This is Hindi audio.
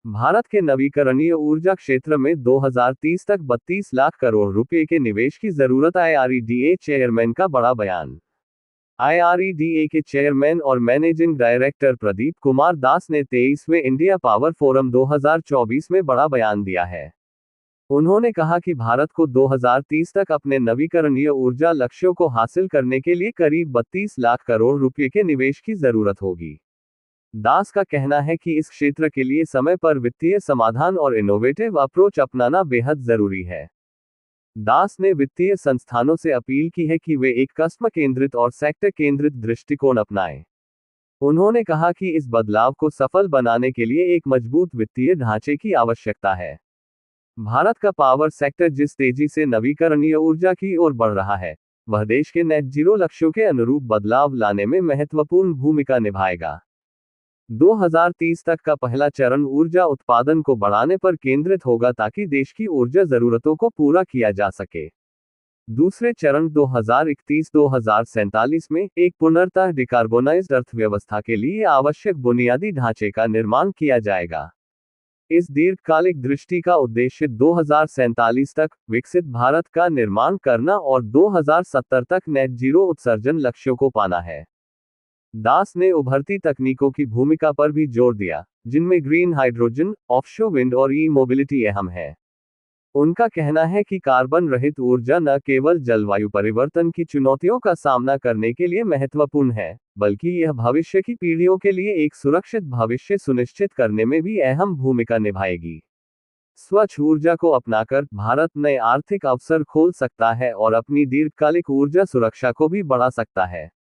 भारत के नवीकरणीय ऊर्जा क्षेत्र में 2030 तक 32 लाख करोड़ रुपए के निवेश की जरूरत। आईआरईडीए चेयरमैन का बड़ा बयान। आईआरईडीए के चेयरमैन और मैनेजिंग डायरेक्टर प्रदीप कुमार दास ने 23वें इंडिया पावर फोरम 2024 में बड़ा बयान दिया है। उन्होंने कहा कि भारत को 2030 तक अपने नवीकरणीय ऊर्जा लक्ष्यों को हासिल करने के लिए करीब 32 लाख करोड़ रुपए के निवेश की जरूरत होगी। दास का कहना है कि इस क्षेत्र के लिए समय पर वित्तीय समाधान और इनोवेटिव अप्रोच अपनाना बेहद जरूरी है। दास ने वित्तीय संस्थानों से अपील की है कि वे एक कस्टमर केंद्रित और सेक्टर केंद्रित दृष्टिकोण अपनाएं। उन्होंने कहा कि इस बदलाव को सफल बनाने के लिए एक मजबूत वित्तीय ढांचे की आवश्यकता है। भारत का पावर सेक्टर जिस तेजी से नवीकरणीय ऊर्जा की ओर बढ़ रहा है, वह देश के नेट जीरो लक्ष्यों के अनुरूप बदलाव लाने में महत्वपूर्ण भूमिका निभाएगा। 2030 तक का पहला चरण ऊर्जा उत्पादन को बढ़ाने पर केंद्रित होगा ताकि देश की ऊर्जा जरूरतों को पूरा किया जा सके। दूसरे चरण 2031-2047 में एक पूर्णतः डिकार्बोनाइज्ड अर्थव्यवस्था के लिए आवश्यक बुनियादी ढांचे का निर्माण किया जाएगा। इस दीर्घकालिक दृष्टि का उद्देश्य 2047 तक विकसित भारत का निर्माण करना और 2070 तक नेट जीरो उत्सर्जन लक्ष्यों को पाना है। दास ने उभरती तकनीकों की भूमिका पर भी जोर दिया, जिनमें ग्रीन हाइड्रोजन, ऑफशोर विंड और ई मोबिलिटी अहम है। उनका कहना है कि कार्बन रहित ऊर्जा न केवल जलवायु परिवर्तन की चुनौतियों का सामना करने के लिए महत्वपूर्ण है, बल्कि यह भविष्य की पीढ़ियों के लिए एक सुरक्षित भविष्य सुनिश्चित करने में भी अहम भूमिका निभाएगी। स्वच्छ ऊर्जा को अपनाकर भारत नए आर्थिक अवसर खोल सकता है और अपनी दीर्घकालिक ऊर्जा सुरक्षा को भी बढ़ा सकता है।